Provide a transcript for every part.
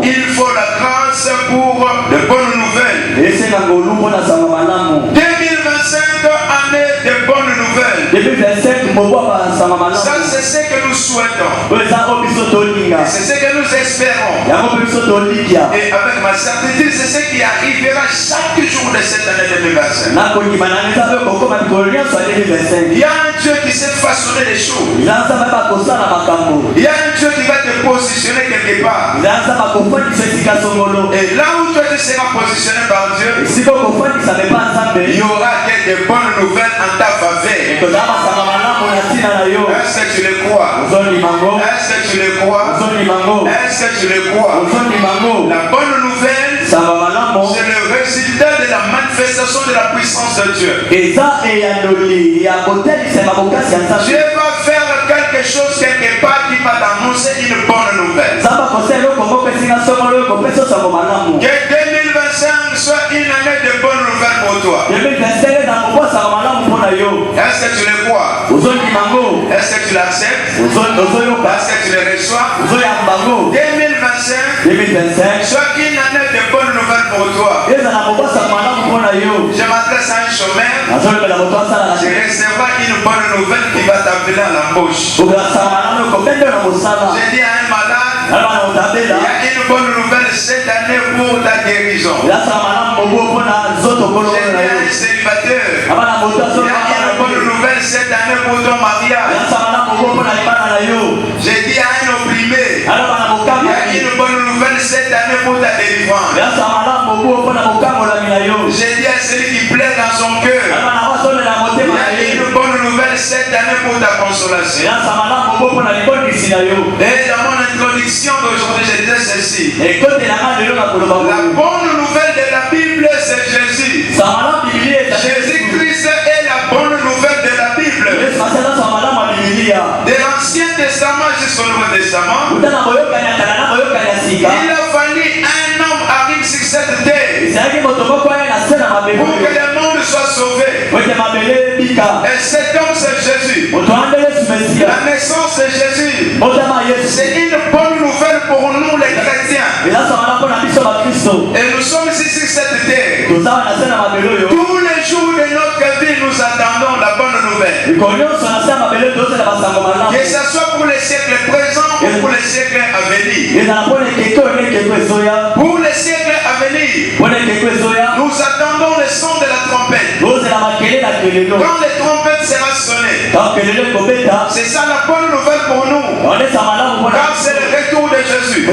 Il faut la grâce pour de bonnes nouvelles. 2025, année de bonnes nouvelles. Ça, c'est ce que nous souhaitons. C'est ce que nous espérons. Et avec ma certitude, c'est ce qui arrivera chaque jour de cette année 2025. Il y a un Dieu qui sait façonner les choses. Il y a un Dieu qui va te positionner quelque part. Et là où toi tu seras positionné par Dieu, il y aura des bonnes nouvelles en ta faveur. Est-ce que tu le crois? Est-ce que tu le crois? Est-ce que tu le crois? La bonne nouvelle, c'est le résultat de la manifestation de la puissance de Dieu. Dieu va faire quelque chose quelque part qui va t'annoncer une bonne nouvelle. Que 2025 soit une année de bonnes nouvelles pour toi. Est-ce que tu le crois? Est-ce que tu l'acceptes? Est-ce que tu le reçois? 2025 soit une année de bonnes nouvelles pour toi. Je m'adresse à un chômeur. Je recevrai une bonne nouvelle qui va t'appeler à l'embauche. Je dis à un malade, il y a une bonne nouvelle cette année pour ta guérison. Je dis à un célibataire, il y a une bonne nouvelle cette année pour ton mariage. Je dis à un opprimé, il y a une bonne nouvelle cette année pour ta délivrance. Je dis à celui qui plaît dans son cœur, il y a une bonne nouvelle cette année pour ta consolation. Et dans mon introduction d'aujourd'hui, je disais ceci. La bonne nouvelle de la Bible, c'est Jésus. Jésus-Christ est la bonne nouvelle de la Bible. De l'Ancien Testament jusqu'au Nouveau Testament, il a fallu un homme arrive sur cette terre pour que le monde soit sauvé. Et cet homme, c'est Jésus. La naissance de Jésus, c'est une bonne nouvelle pour nous les chrétiens. Et nous sommes ici sur cette terre. Tous les jours de notre vie, nous attendons la bonne nouvelle. Que ce soit pour les siècles présents ou pour les siècles à venir. Pour les siècles à venir, nous attendons le son de la trompette. Quand les trompettes seront sonnées, c'est ça la bonne nouvelle pour nous. Car c'est le retour de Jésus.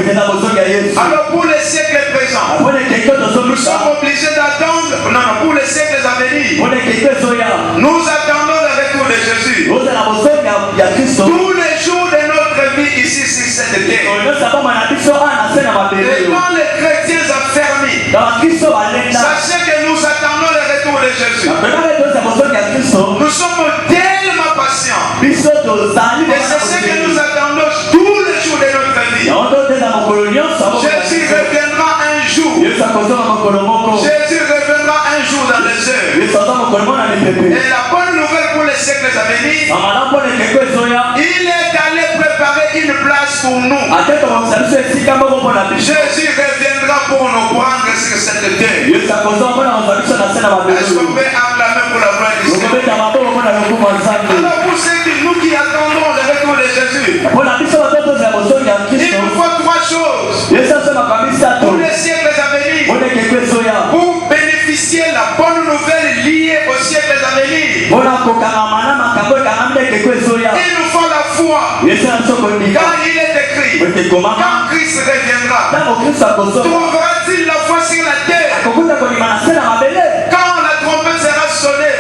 Alors pour les siècles présents, nous sommes obligés d'attendre. Non, pour les siècles à venir, nous attendons le retour de Jésus. Tous les jours de notre vie ici sur cette terre. Et quand les chrétiens affermis, sachez que nous attendons le retour de Jésus. Nous sommes tellement patients. Et c'est ce que nous attendons tous les jours de notre vie. Jésus reviendra un jour. Jésus reviendra un jour dans les heures. Et la bonne nouvelle pour les siècles à venir, il est allé préparer une place pour nous. Jésus reviendra pour nous prendre sur cette terre. Est-ce qu'on peut acclamer pour la gloire du Seigneur? Alors pour ceux de nous qui attendons le retour de Jésus, il nous faut trois choses pour les siècles à venir. Pour bénéficier de la bonne nouvelle liée aux siècles à venir, il nous faut la foi. Car il est écrit, quand Christ reviendra, trouvera-t-il la foi sur la terre? Quand la trompette sera sonnée,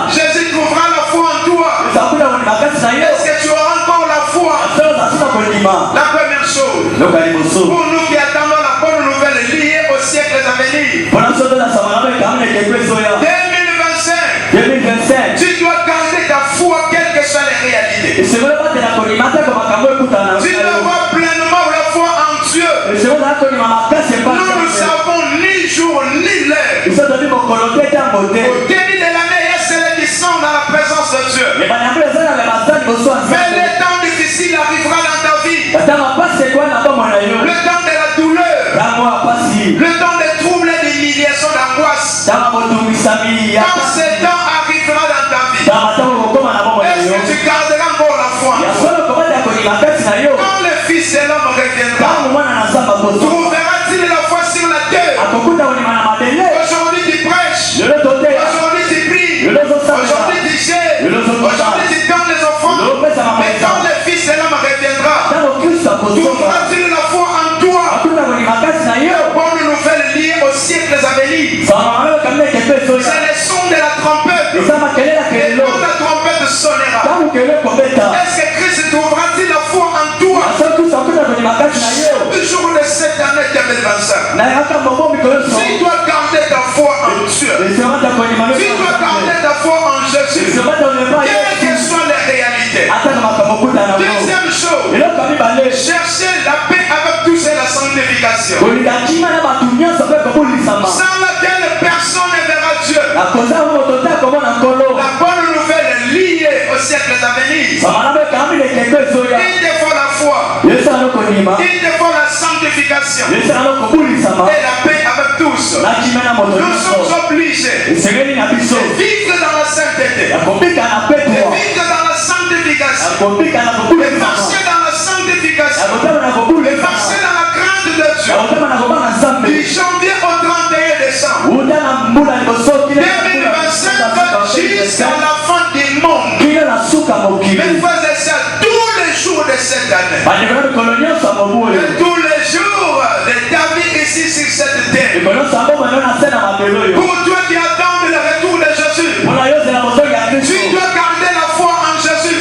Jésus trouvera la foi en toi. Est-ce que tu auras encore la foi? La première chose, pour nous qui attendons la bonne nouvelle liée aux siècles à venir, 2025, tu dois garder ta foi quelles que soient les réalités. Tu dois avoir pleinement la foi en Dieu. Nous ne savons ni jour ni l'heure. Au début de l'année, il y a ceux qui sont dans la présence de Dieu. Mais les temps difficiles arriveront dans ta vie. Le temps Quand ces temps arrivera dans ta vie, est-ce que tu garderas encore la foi? Quand le Fils de l'homme reviendra, trouvera-t-il la foi sur la terre? Aujourd'hui tu prêches, aujourd'hui tu pries, aujourd'hui tu gères, aujourd'hui tu donnes les offrandes. Mais quand le Fils de l'homme reviendra, trouvera-t-il la foi en toi? Bonne nouvelle liée aux siècles à venir. C'est le son de la trompette. Et quand la trompette sonnera, est-ce que Christ trouvera-t-il la foi en toi? Toujours de cette année 2025. Tu dois garder ta foi en Dieu. Tu dois garder ta foi en Jésus. Quelles que soient les réalités. Deuxième chose, chercher la paix avec tous et la sanctification. Sans laquelle personne ne verra Dieu. La bonne nouvelle est liée au siècle à venir. Il te faut la foi. Il te faut la sanctification. Et la paix avec tous. Nous sommes obligés de vivre dans la sainteté. De vivre dans la sanctification. De marcher dans la sanctification. De marcher dans la crainte de Dieu. Du janvier au 31 décembre 2025 jusqu'à la fin du monde. Mais faisait ça tous les jours de cette année. Et tous les jours de ta vie ici sur cette terre. Pour toi qui attends le retour de Jésus, tu dois garder la foi en Jésus.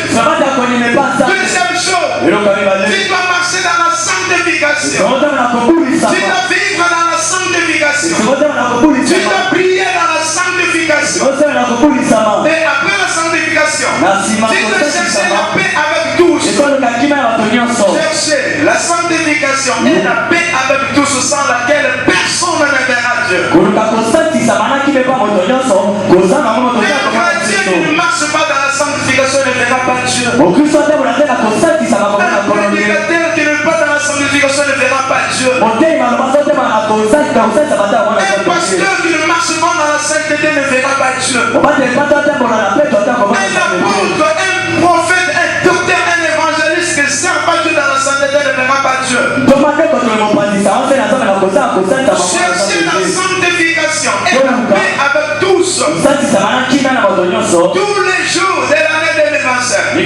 Deuxième chose, tu dois marcher dans la sanctification. Tu dois vivre dans la sanctification. Tu dois prier dans la sanctification. Et après la sanctification, tu dois chercher la paix avec tous. Chercher la sanctification et la paix avec tous, sans laquelle personne ne verra Dieu. Un chrétien qui ne marche pas dans la sanctification ne verra pas Dieu. Un prédicateur qui ne va pas dans la sanctification ne verra pas Dieu. Un pasteur qui ne marche pas dans la sainteté ne verra pas Dieu. Un apôtre, un prophète, un docteur, un évangéliste qui ne sert pas Dieu dans la sainteté ne verra pas Dieu. Cherchez la sanctification et la paix avec tous. Tous les jours de l'année 2025.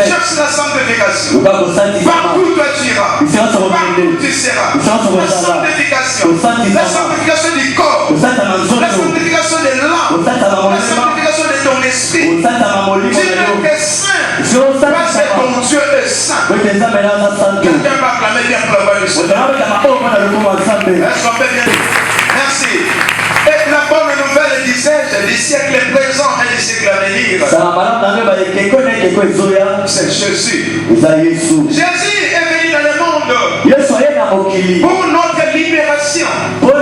Cherche la sanctification. Partout toi tu iras. Partout tu seras. La sanctification. La sanctification du corps. La sanctification de l'âme. La sanctification de ton esprit. Tu es saint. Parce que ton Dieu est saint. Quelqu'un va acclamer bien pour la voix du Seigneur. Est-ce qu'on peut bien dire? Merci. Et la bonne nouvelle disais-je du siècle présent et du siècle à venir, c'est Jésus. Jésus est venu dans le monde pour notre libération, pour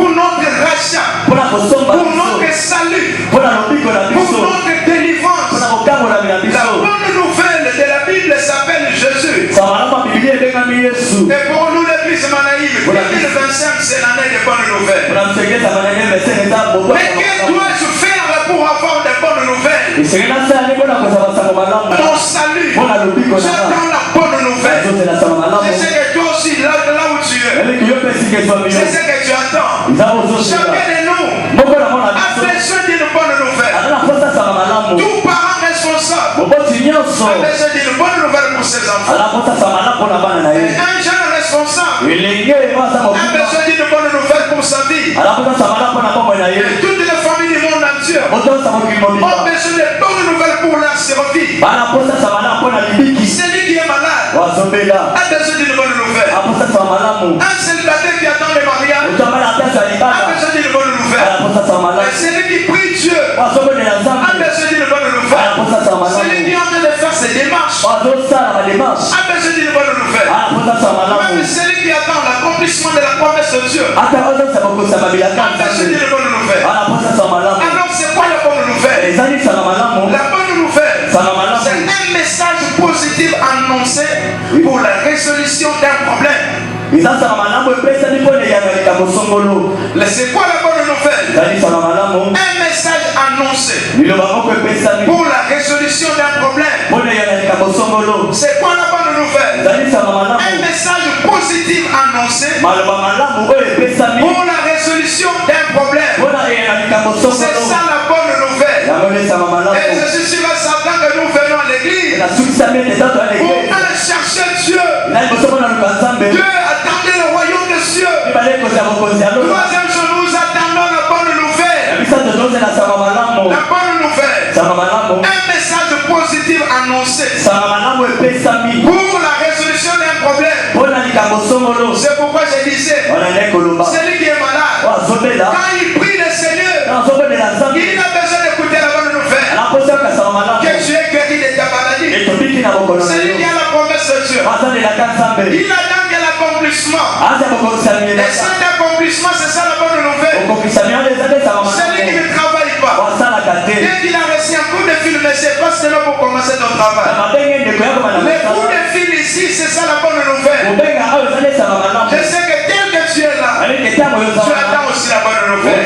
notre rachat, pour notre salut, pour notre délivrance. La bonne nouvelle de la Bible s'appelle Jésus. Et pour nous les plus manaïves, 2025 c'est l'année des bonnes nouvelles. Mais que dois-je faire pour avoir des bonnes nouvelles? Ton salut. J'attends la bonne nouvelle. Je sais que toi aussi, là où tu es, je sais que tu attends. Chacun de nous a besoin d'une bonne nouvelle. Tout parent responsable a besoin d'une bonne nouvelle pour ses enfants. Un jeune responsable a besoin d'une bonne nouvelle pour sa vie. Et toutes les familles du monde entier ont besoin de bonnes nouvelles pour leur survie. Celui qui est malade a besoin d'une bonne nouvelle. Un célibataire qui attend le mariage a besoin d'une bonne nouvelle. Et celui qui prie Dieu a besoin d'une bonne nouvelle. Celui qui est en train de faire ses démarches a besoin d'une bonne nouvelle. Même celui qui attend l'accomplissement de la promesse de Dieu a besoin d'une bonne nouvelle. Alors c'est quoi la bonne nouvelle? La bonne nouvelle, c'est un message positif annoncé pour la résolution d'un problème. C'est quoi la bonne nouvelle? Un message annoncé pour la résolution d'un problème. C'est quoi la bonne nouvelle? Un message positif annoncé pour la résolution d'un problème. C'est ça la bonne nouvelle. Et je suis sûr et certain que nous venons à l'église pour aller chercher Dieu. Dieu attendait le royaume des cieux. Troisième chose, nous attendons la bonne nouvelle. La bonne nouvelle. Un message positif annoncé pour la résolution d'un problème. C'est pourquoi je disais, celui qui est malade, quand il prie le Seigneur, il a besoin d'écouter la bonne nouvelle que tu es guéri de ta maladie. Celui qui a la promesse de Dieu, il attend que l'accomplissement. Et cet accomplissement, c'est ça la bonne nouvelle. Celui qui ne travaille pas, dès qu'il a reçu un coup de fil, mais c'est pas seulement pour commencer ton travail. Les coups de fil ici, c'est ça la bonne nouvelle. Je sais que tel que tu es là, tu attends aussi la bonne nouvelle.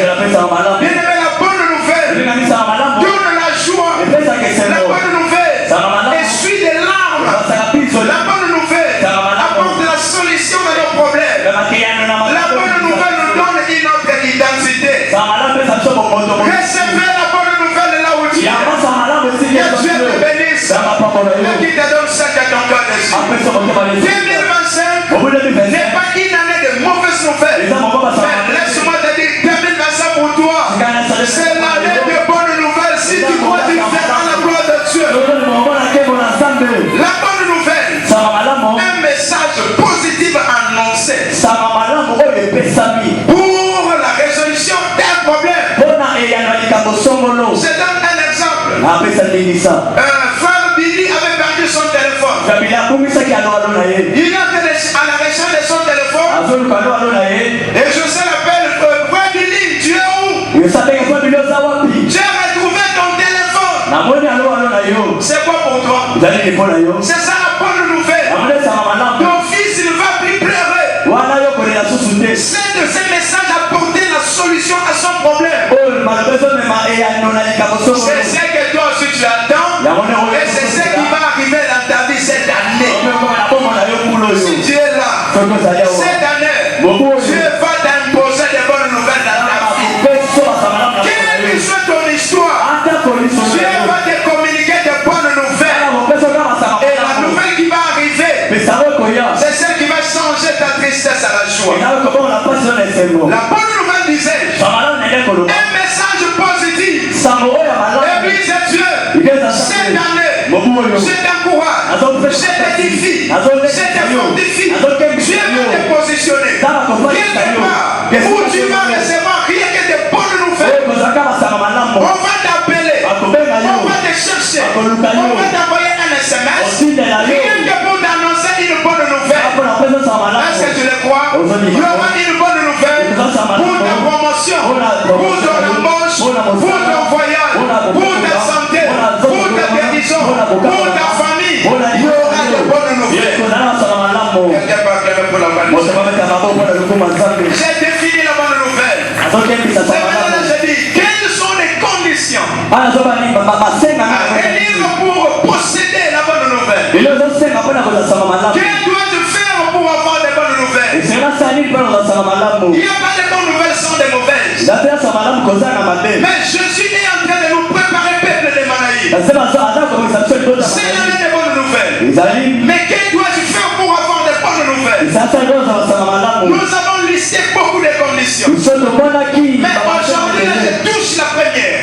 Bien aimé, la bonne nouvelle donne la joie. La bonne nouvelle essuie des larmes. La bonne nouvelle apporte la solution à nos problèmes. La bonne nouvelle nous donne une autre identité. Recevez la bonne nouvelle là où tu es. Que Dieu te bénisse. Et qu'il te donne ça à ton cœur dessus. 2025 n'est pas une année de mauvaises nouvelles. Mais laisse-moi te dire, 2025 pour toi, c'est l'année de bonnes nouvelles. Si tu crois, tu verras la gloire de Dieu. La bonne nouvelle, un message positif annoncé pour la résolution d'un problème. Je donne un exemple. Frère Billy avait perdu son téléphone. Il est à la recherche de son téléphone. Et je sais l'appel, Frère Billy, tu es où? J'ai retrouvé ton téléphone. C'est quoi pour toi? C'est ça la bonne nouvelle. Ton fils, il va plus pleurer. C'est de ces messages apporter la solution à son problème. C'est ce que toi aussi tu attends. Et c'est ce qui va arriver dans ta vie cette année. Si tu es là, cette année, Dieu va t'imposer des bonnes nouvelles dans ta vie. Quelle que soit ton histoire, Dieu va te communiquer des bonnes nouvelles. Et la nouvelle qui va arriver, c'est celle qui va changer ta tristesse à la joie. La bonne nouvelle disait, un message positif. Église de Dieu, cette année, je t'encourage, je t'édifie, je te fortifie. Dieu va te positionner quelque part où tu vas recevoir rien que des bonnes nouvelles. On va t'appeler, on va te chercher, on va t'envoyer un SMS, rien que pour t'annoncer une bonne nouvelle. Est-ce que tu le crois? Il y aura une bonne nouvelle pour ta promotion, pour ton embauche, pour ton voyage, pour ta santé, pour ta guérison, pour ta famille. Il y aura de bonnes nouvelles. Quelqu'un va clamer pour la bonne nouvelle. J'ai défini la bonne nouvelle. C'est maintenant que je dis, quelles sont les conditions à réunir pour posséder la bonne nouvelle? Que dois-tu faire pour avoir des bonnes nouvelles? Il n'y a pas de bonnes nouvelles sans des mauvaises. Mais Jésus est en train de nous préparer, peuple de Manaï. C'est l'année des bonnes nouvelles. Mais que dois-tu faire pour avoir des bonnes nouvelles? Nous avons listé beaucoup de conditions. Mais aujourd'hui, je touche la première,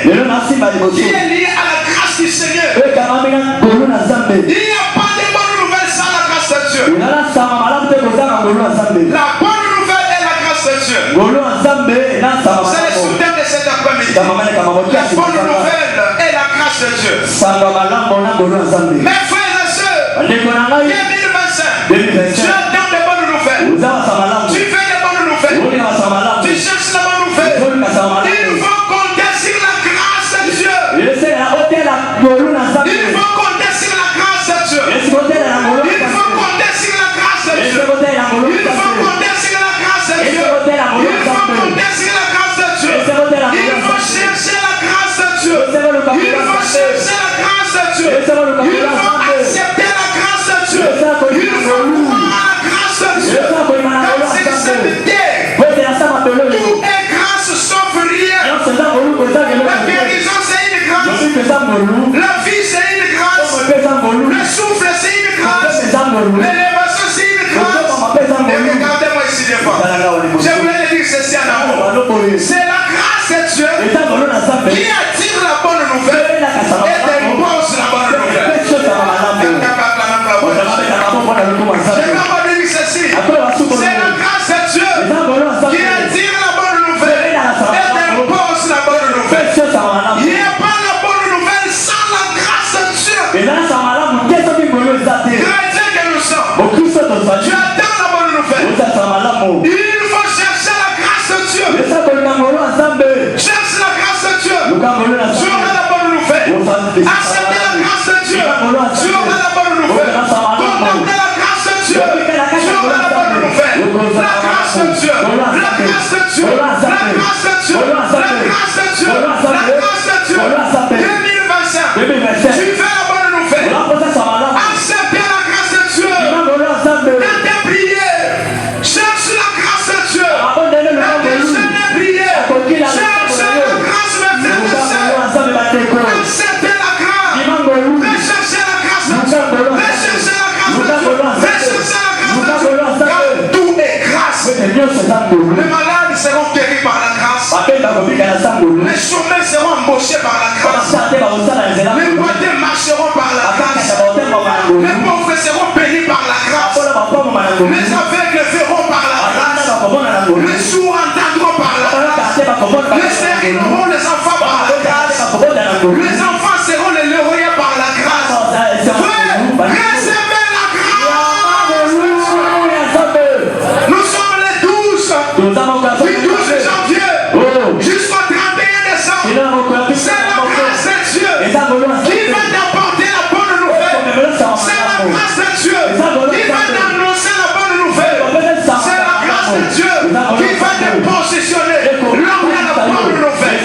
qui est liée à la grâce du Seigneur. Il n'y a pas de bonnes nouvelles sans la grâce de Dieu. La bonne nouvelle est la grâce de Dieu. C'est le soutien de cet après-midi. La bonne nouvelle est la grâce de Dieu. Mes frères et sœurs, 2025, tu attends des bonnes nouvelles. Tu fais des bonnes nouvelles. Tu cherches la bonne nouvelle. Il faut compter sur la grâce de Dieu. Il faut compter sur la grâce de Dieu. Il faut compter sur la grâce de Dieu. Il faut compter La vie, c'est une grâce. Le souffle, c'est une grâce. L'élévation, c'est une grâce. Et regardez-moi ici des fois. Je voulais le dire ceci en amour. C'est la grâce de Dieu qui attire la bonne nouvelle et dépose la bonne nouvelle. Je ne peux pas dire ceci. C'est la grâce de Dieu qui attire la bonne nouvelle et dépose la bonne nouvelle. Il n'y a pas la bonne nouvelle sans la grâce de Dieu. Chrétien que nous sommes, tu attends la bonne nouvelle. Il faut chercher la grâce de Dieu. Cherche la grâce de Dieu. Tu auras la bonne nouvelle. Acceptez la grâce de Dieu. Tu auras la bonne nouvelle. Contemplez la grâce de Dieu. Tu auras la bonne nouvelle. La grâce de Dieu. La grâce de Dieu. La grâce de Dieu. La grâce de Dieu. La grâce de Dieu. 2025. Tu fais la bonne nouvelle. Acceptez la grâce de Dieu. Dans tes prières, cherche la grâce de Dieu. Dans tes jeûnes et prières, cherche la grâce de Dieu. Acceptez la grâce. Recherchez la grâce de Dieu. Recherchez la grâce de Dieu. Recherchez la grâce de Dieu. Car tout est grâce. Les malades seront guéris par la grâce. Les chômeurs seront embauchés par la grâce. Les boiteux marcheront par la grâce. Les pauvres seront bénis par la grâce. Les aveugles verront par la grâce. Les sourds entendront par la grâce. Les stériles auront les enfants par la grâce. Les enfants seront les lauréats par la grâce. Recevez la grâce. Nous sommes les 12 du 12 janvier jusqu'au 31 décembre. C'est la grâce de Dieu qui va t'apporter la bonne nouvelle. C'est la grâce de Dieu qui va t'annoncer la bonne nouvelle. C'est la grâce de Dieu qui va te positionner là où il y a la bonne nouvelle.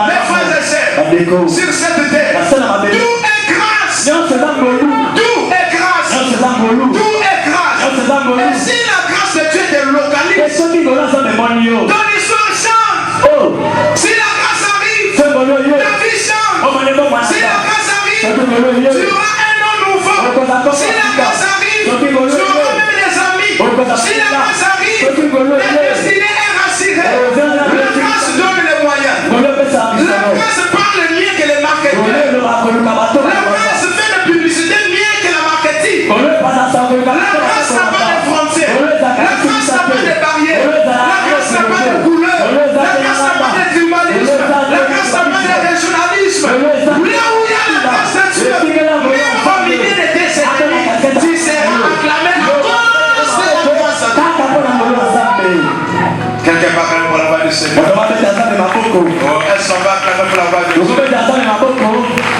Mes frères et sœurs, sur cette terre, tout est grâce. Tout est grâce. Tout est grâce. Et si la grâce de Dieu te localise, ton histoire change. Si la grâce arrive, ta vie change. Si la grâce arrive, tu auras un nom nouveau. Si la grâce arrive, tu auras même des amis. Si la grâce arrive, ta destinée est rassurée. La grâce donne les moyens. La grâce parle mieux que les marketeurs. La grâce fait de publicité mieux que la marketing. La grâce n'a pas de frontières. La grâce n'a pas de barrières. La grâce n'a pas de couleur. La grâce n'a pas de tribalisme. La grâce n'a pas de régionalisme. Là où il y a la grâce de Dieu, là où il y a de tes ennemis, tu seras acclamé à cause de la grâce de Dieu. Quelqu'un va acclamer pour la voix du Seigneur. Est-ce qu'on va acclamer pour la voix du Seigneur?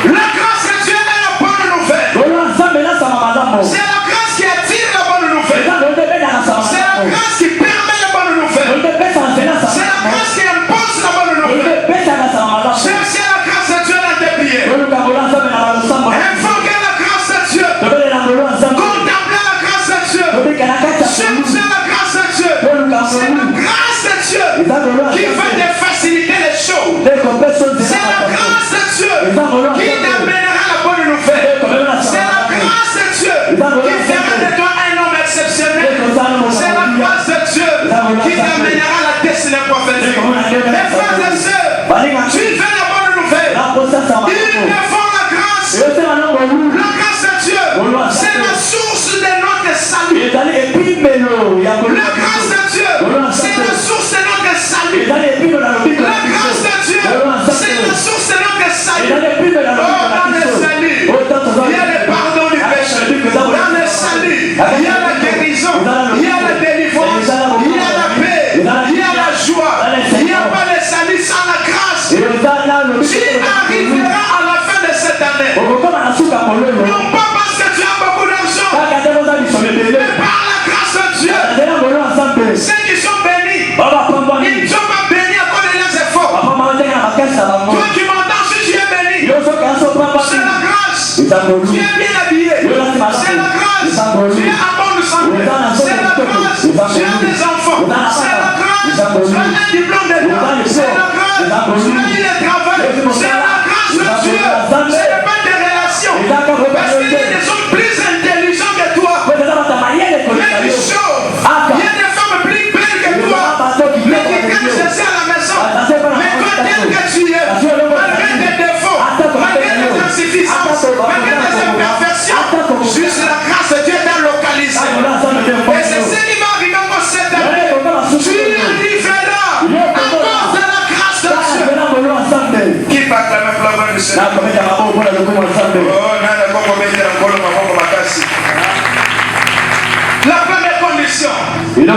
La grâce de Dieu est la bonne nouvelle. C'est la grâce qui attire la bonne nouvelle. C'est la grâce qui permet la bonne nouvelle. C'est la grâce qui impose la bonne nouvelle. Cherchez la grâce de Dieu dans tes prières. Invoquez la grâce de Dieu. Contemplez la grâce de Dieu. Cherchez la grâce de Dieu. C'est la grâce de Dieu qui va te faciliter les choses. C'est la grâce de Dieu qui t'amènera la bonne nouvelle. C'est la grâce de Dieu qui fera de toi un homme exceptionnel. C'est la grâce de Dieu qui t'amènera la destinée prophétique. Mes frères et sœurs, tu fais la bonne nouvelle. Ils te font la grâce. La grâce de Dieu, c'est la source de notre salut. La grâce de Dieu, c'est la source de notre salut. La grâce de Dieu, c'est la source de notre salut. Oh, dans le salut, il y a le pardon du péché. Dans le salut, il y a la guérison, il y a la délivrance, il y a la paix, il y a la joie. Il n'y a pas de salut sans la grâce. Tu arriveras à la fin de cette année. Non pas parce que tu as beaucoup d'argent, mais par la grâce de Dieu. Ceux qui sont bénis, ils ne sont pas bénis à cause de leurs efforts. Toi qui m'entends, si tu es béni, c'est la grâce. Tu es bien habillé, c'est la grâce. Tu es en bonne santé, c'est la grâce. Tu as des enfants, c'est la grâce. Tu as un diplôme d'État, c'est la grâce. Tu as eu le travail, c'est la grâce de Dieu.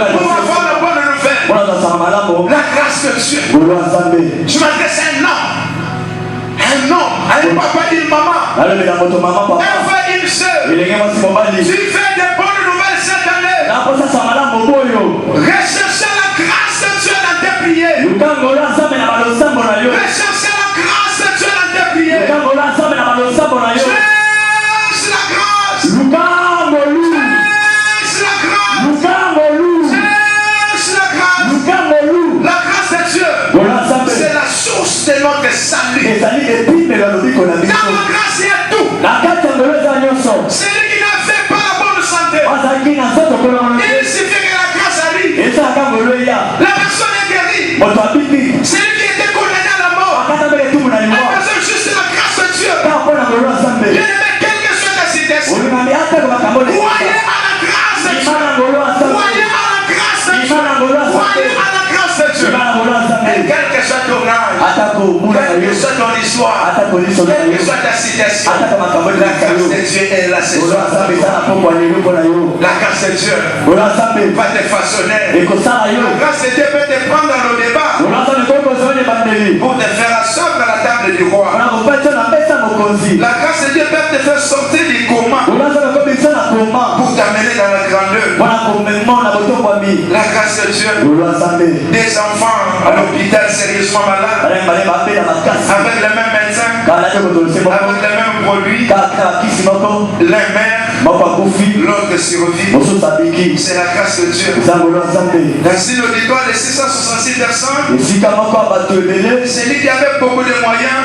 avoir la bonne nouvelle. La grâce de Dieu. Je m'adresse à un homme. Un papa, une maman. Un frère, une soeur. Tu fais des bonnes nouvelles cette année. Recherchez la grâce de Dieu dans tes prières. Recherchez la grâce de Dieu dans tes prières. Cherche la grâce. La grâce de Dieu, c'est la source de notre salut. Dans la grâce, il y a tout. Celui qui n'a fait pas la bonne santé, il suffit que la grâce arrive. La personne est guérie. Celui qui était condamné à la mort, la personne juste la grâce de Dieu. Bien aimé, quelle que soit ta situation, croyez à la grâce de Dieu. Croyez à la grâce de Dieu. Croyez à la grâce de Dieu. Et quel que soit ton âge, quelle que soit ton histoire, quelle que soit ta situation, la grâce de Dieu est là ce soir. La grâce de Dieu va te façonner. La grâce de Dieu peut te prendre dans le débat pour te faire asseoir à la table du roi. La grâce de Dieu peut te faire sortir du coma pour t'amener dans la grandeur. La grâce de Dieu. Des enfants à l'hôpital sérieusement malades, avec les mêmes médecins, avec les mêmes produits, les mères, l'autre survit. C'est la grâce de Dieu. Ainsi l'auditoire de 666 personnes, celui qui avait beaucoup de moyens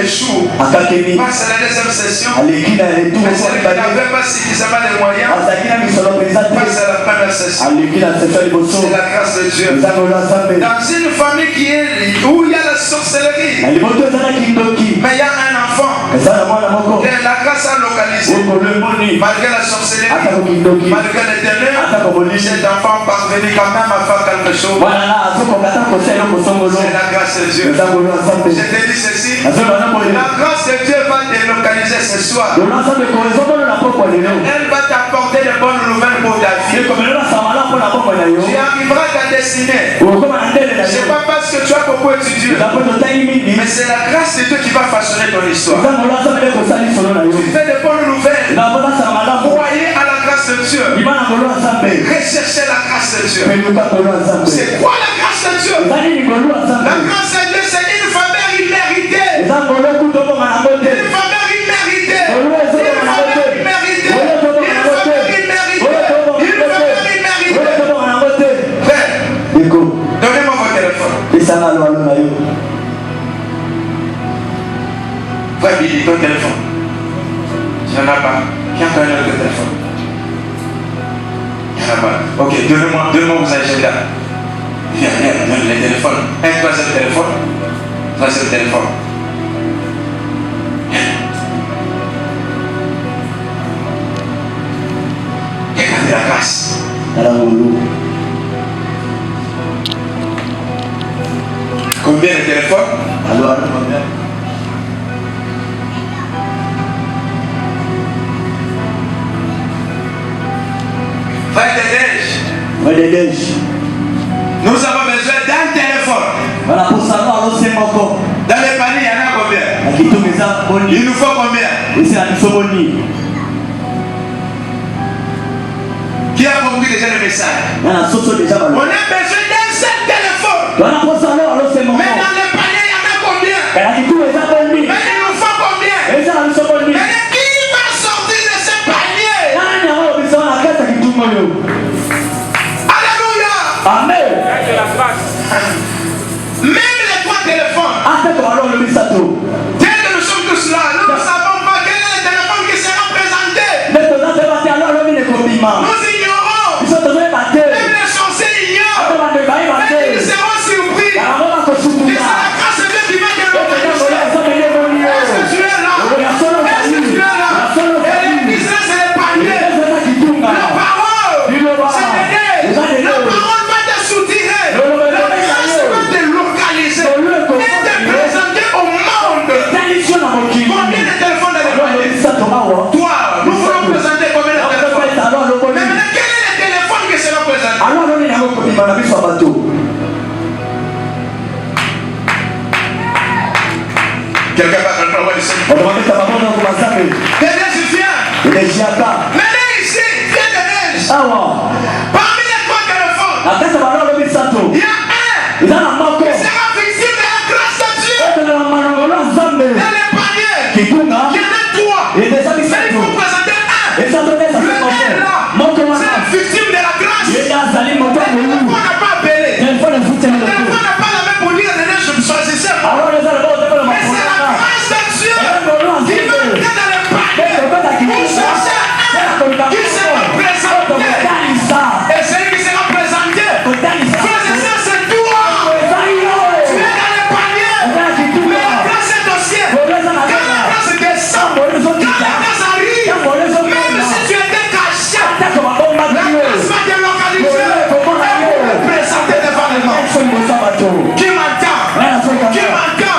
échoue. Passe à la deuxième session. Mais celui qui n'avait pas suffisamment de moyens passe à la première session. C'est la grâce de Dieu. Dans une famille où il y a la sorcellerie, mais il y a un enfant que la grâce a localisé. Malgré la sorcellerie, malgré les ténèbres, cet enfant parvenu quand même à faire quelque chose. C'est la grâce de Dieu. Je te dis ceci, la grâce de Dieu va te localiser ce soir. Elle va t'apporter de bonnes nouvelles pour ta vie. Tu arriveras à ta destinée. C'est pas parce que tu as beaucoup étudié, mais c'est la grâce de Dieu qui va façonner ton histoire. Tu fais de bonnes nouvelles. Croyez à la grâce de Dieu. Recherchez la grâce de Dieu. C'est quoi la grâce de Dieu? La grâce de Dieu, c'est une faveur imméritée. Une faveur imméritée. Une faveur imméritée. Une faveur imméritée. Une faveur imméritée. Frère, donnez-moi votre téléphone. Frère, Billy, ton téléphone. Tu n'en as pas. Qui a un autre téléphone? Il n'y en a pas. Ok, donnez-moi vos agendas. Viens, donne les téléphones. Un troisième téléphone. Troisième téléphone. Regardez la grâce. Combien de téléphones? Alors, combien? Frère Dédège, nous avons besoin d'un téléphone. Dans les paniers, il y en a combien? Il nous faut combien? Qui a compris déjà le message? On a besoin d'un seul téléphone. Mais dans les paniers, il y en a combien? Mais il nous faut combien? Mais qui va sortir de ce panier? Alléluia. Amen. Même les trois téléphones. Dès que nous sommes tous là, nous ne savons pas quel est le téléphone qui sera présenté. Nous ignorons. Même les sorciers ignorent. Mais ils seront surpris. Et c'est la grâce de Dieu qui va te localiser. Est-ce que tu es là? Est-ce que tu es là? Et l'église là, c'est les paniers. La parole, c'est l'aider. La parole va te soutirer. Le message va te localiser. Et te présenter au monde. Combien de téléphones dans les paniers? Toi, nous voulons présenter combien de téléphones? Mais maintenant, quel est le téléphone qui sera présenté? Quelqu'un va rentrer ici. Des neiges viennent. Mais ici, viens de neige. Parmi les trois téléphones, il y a un qui sera victime de la grâce de Dieu. Dans les paniers, il y en a trois. Mais il faut présenter un. Le un là, c'est victime de la grâce. Le téléphone n'a pas appelé. Le téléphone n'a pas la même pour dire les neiges, je me choisissais. Mais c'est la grâce de Dieu qui va entrer dans les paniers pour chercher un qui sera présenté. Et celui qui sera présenté, frères et sœurs, c'est toi. Tu es dans les paniers. Mais la grâce est au ciel. Quand la grâce descend, quand la grâce arrive, même si tu étais caché, la grâce va te localiser et te présenter devant les mains. Qui m'entend? Qui m'entend?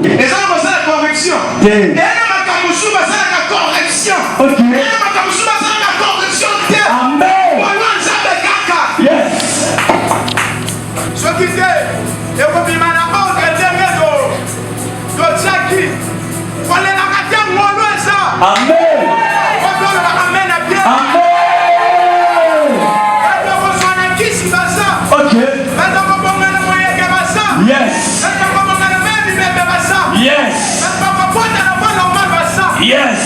Les gens vont faire la correction. Et elle m'a camusou, va faire la correction. Elle m'a camusou, va faire la correction. Amen. Yes. Ce qui dit, et vous dites, madame, amen. Yes. Yes.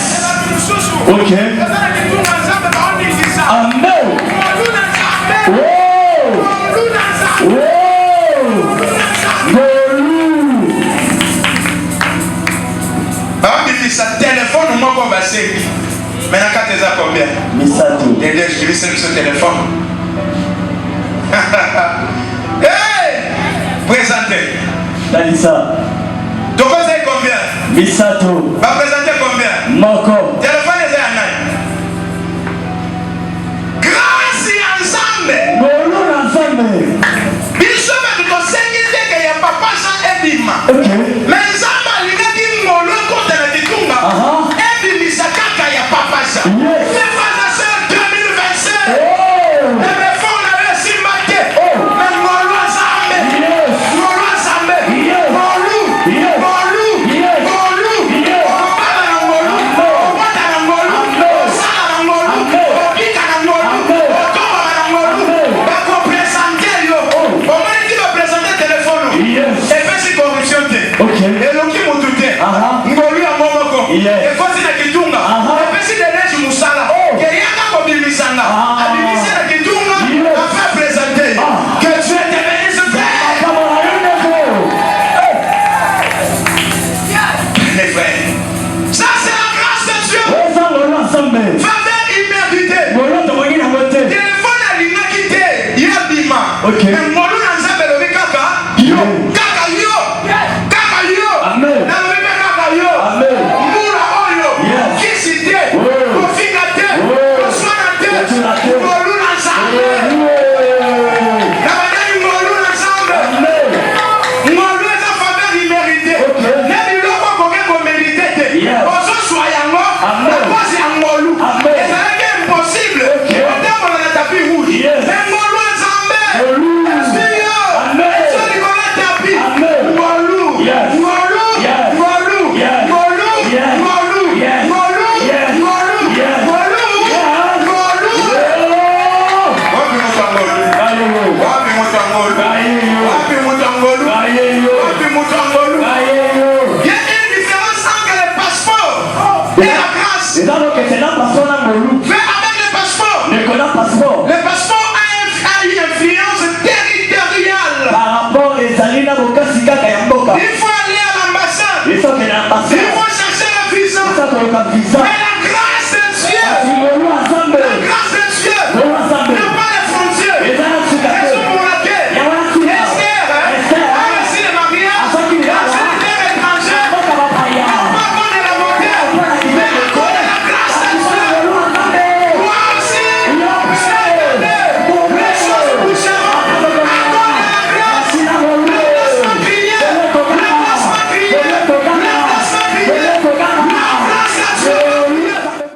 Ok. Amen. Ça téléphone moi comme basé. Maintenant quand tu as combien? Misato. Je vais sur ce téléphone. Hey! Présentez. Dalisa. Donc vous avez combien? Misato. Va présenter combien? Moko.